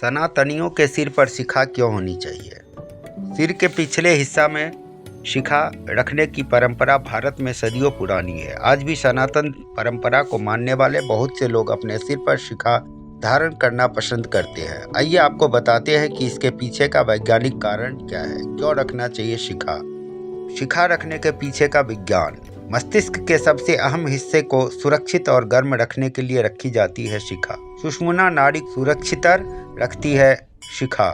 सनातनियों के सिर पर शिखा क्यों होनी चाहिए? सिर के पिछले हिस्सा में शिखा रखने की परंपरा भारत में सदियों पुरानी है। आज भी सनातन परंपरा को मानने वाले बहुत से लोग अपने सिर पर शिखा धारण करना पसंद करते हैं। आइए आपको बताते हैं कि इसके पीछे का वैज्ञानिक कारण क्या है, क्यों रखना चाहिए शिखा। शिखा रखने के पीछे का विज्ञान। मस्तिष्क के सबसे अहम हिस्से को सुरक्षित और गर्म रखने के लिए रखी जाती है शिखा। सुषुम्ना नाड़ी सुरक्षित रखती है शिखा।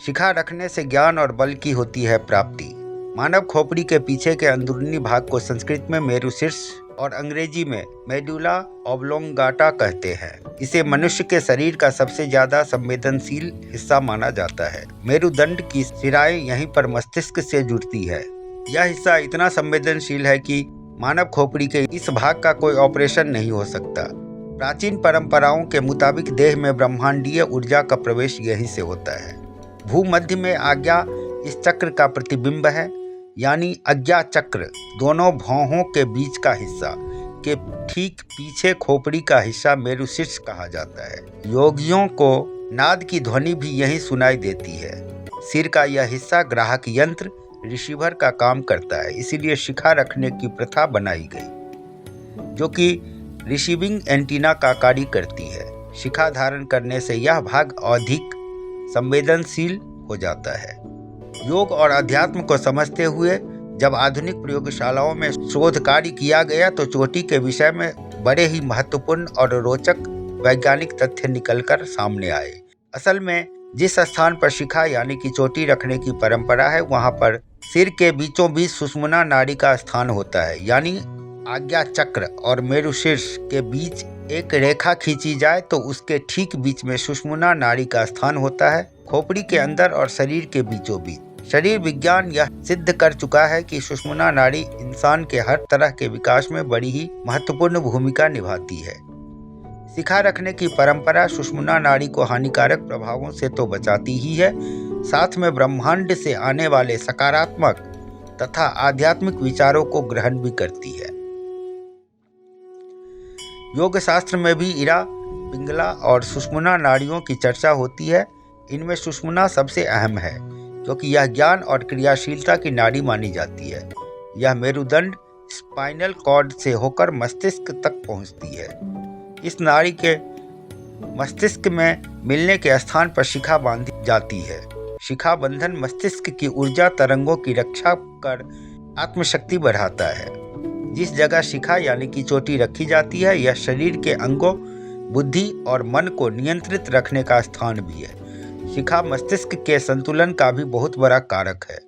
शिखा रखने से ज्ञान और बल की होती है प्राप्ति। मानव खोपड़ी के पीछे के अंदरूनी भाग को संस्कृत में मेरुशीर्ष और अंग्रेजी में मेडुला ऑब्लोंगाटा कहते हैं। इसे मनुष्य के शरीर का सबसे ज्यादा संवेदनशील हिस्सा माना जाता है। मेरुदंड की शिराएं यहीं पर मस्तिष्क से जुड़ती है। यह हिस्सा इतना संवेदनशील है कि मानव खोपड़ी के इस भाग का कोई ऑपरेशन नहीं हो सकता। प्राचीन परंपराओं के मुताबिक देह में ब्रह्मांडीय ऊर्जा का प्रवेश यहीं से होता है। भूमध्य में आज्ञा इस चक्र का प्रतिबिंब है, यानी आज्ञा चक्र दोनों भौहों के बीच का हिस्सा के ठीक पीछे खोपड़ी का हिस्सा मेरुशीर्ष कहा जाता है। योगियों को नाद की ध्वनि भी यहीं सुनाई देती है। सिर का यह हिस्सा ग्राहक यंत्र रिसीवर का काम करता है, इसीलिए शिखा रखने की प्रथा बनाई गई, जो कि रिसीविंग एंटीना का कार्य करती है। शिखा धारण करने से यह भाग अधिक संवेदनशील हो जाता है। योग और अध्यात्म को समझते हुए जब आधुनिक प्रयोगशालाओं में शोध कार्य किया गया तो चोटी के विषय में बड़े ही महत्वपूर्ण और रोचक वैज्ञानिक तथ्य निकलकर सामने आए। असल में जिस स्थान पर शिखा यानी कि चोटी रखने की परंपरा है, वहां पर सिर के बीचों बीच सुषुम्ना नाड़ी का स्थान होता है, यानी आज्ञा चक्र और मेरुशीर्ष के बीच एक रेखा खींची जाए तो उसके ठीक बीच में सुषुम्ना नाड़ी का स्थान होता है, खोपड़ी के अंदर और शरीर के बीचों बीच। शरीर विज्ञान यह सिद्ध कर चुका है कि सुषुम्ना नाड़ी इंसान के हर तरह के विकास में बड़ी ही महत्वपूर्ण भूमिका निभाती है। शिखा रखने की परंपरा सुषुम्ना नाड़ी को हानिकारक प्रभावों से तो बचाती ही है, साथ में ब्रह्मांड से आने वाले सकारात्मक तथा आध्यात्मिक विचारों को ग्रहण भी करती है। योग शास्त्र में भी इरा, पिंगला और सुषुम्ना नाड़ियों की चर्चा होती है। इनमें सुषुम्ना सबसे अहम है, क्योंकि यह ज्ञान और क्रियाशीलता की नाड़ी मानी जाती है। यह मेरुदंड स्पाइनल कॉर्ड से होकर मस्तिष्क तक पहुंचती है। इस नाड़ी के मस्तिष्क में मिलने के स्थान पर शिखा बांधी जाती है। शिखा बंधन मस्तिष्क की ऊर्जा तरंगों की रक्षा कर आत्मशक्ति बढ़ाता है। जिस जगह शिखा यानी कि चोटी रखी जाती है, यह शरीर के अंगों, बुद्धि और मन को नियंत्रित रखने का स्थान भी है। शिखा मस्तिष्क के संतुलन का भी बहुत बड़ा कारक है।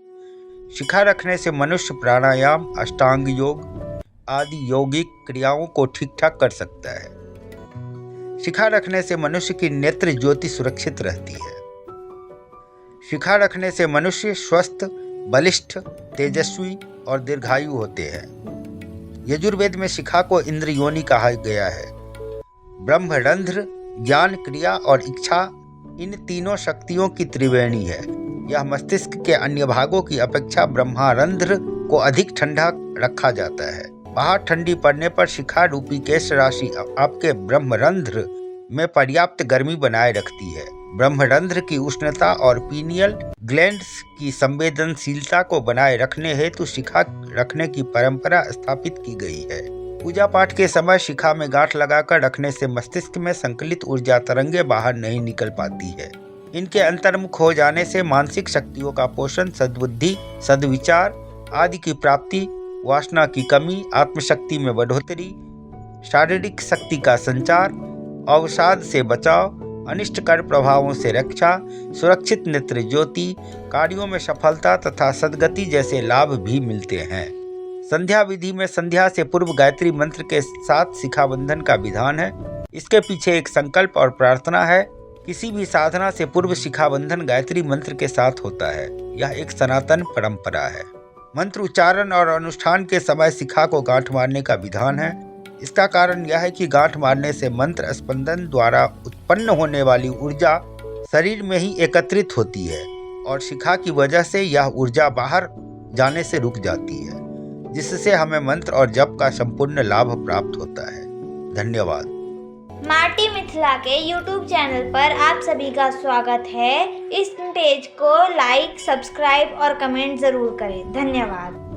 शिखा रखने से मनुष्य प्राणायाम, अष्टांग योग आदि यौगिक क्रियाओं को ठीक ठाक कर सकता है। शिखा रखने से मनुष्य की नेत्र ज्योति सुरक्षित रहती है। शिखा रखने से मनुष्य स्वस्थ, बलिष्ठ, तेजस्वी और दीर्घायु होते हैं। यजुर्वेद में शिखा को इंद्र योनि कहा गया है। ब्रह्मरंध्र ज्ञान, क्रिया और इच्छा इन तीनों शक्तियों की त्रिवेणी है। यह मस्तिष्क के अन्य भागों की अपेक्षा ब्रह्मरंध्र को अधिक ठंडा रखा जाता है। बाहर ठंडी पड़ने पर शिखा रूपी केश राशि आपके ब्रह्मरंध्र में पर्याप्त गर्मी बनाए रखती है। ब्रह्मरंध्र की उष्णता और पीनियल ग्लैंड्स की संवेदनशीलता को बनाए रखने हेतु शिखा रखने की परंपरा स्थापित की गई है। पूजा पाठ के समय शिखा में गांठ लगाकर रखने से मस्तिष्क में संकलित ऊर्जा तरंगे बाहर नहीं निकल पाती है। इनके अंतर्मुख हो जाने से मानसिक शक्तियों का पोषण, सद्बुद्धि, सद्विचार आदि की प्राप्ति, वासना की कमी, आत्मशक्ति में बढ़ोतरी, शारीरिक शक्ति का संचार, अवसाद से बचाव, अनिष्टकर प्रभावों से रक्षा, सुरक्षित नेत्र ज्योति, कार्यों में सफलता तथा सद्गति जैसे लाभ भी मिलते हैं। संध्या विधि में संध्या से पूर्व गायत्री मंत्र के साथ शिखा बंधन का विधान है। इसके पीछे एक संकल्प और प्रार्थना है। किसी भी साधना से पूर्व शिखा बंधन गायत्री मंत्र के साथ होता है। यह एक सनातन परंपरा है। मंत्र उच्चारण और अनुष्ठान के समय शिखा को गांठ मारने का विधान है। इसका कारण यह है कि गांठ मारने से मंत्र स्पंदन द्वारा उत्पन्न होने वाली ऊर्जा शरीर में ही एकत्रित होती है और शिखा की वजह से यह ऊर्जा बाहर जाने से रुक जाती है, जिससे हमें मंत्र और जप का संपूर्ण लाभ प्राप्त होता है। धन्यवाद। माटी मिथिला के YouTube चैनल पर आप सभी का स्वागत है। इस पेज को लाइक, सब्सक्राइब और कमेंट ज़रूर करें। धन्यवाद।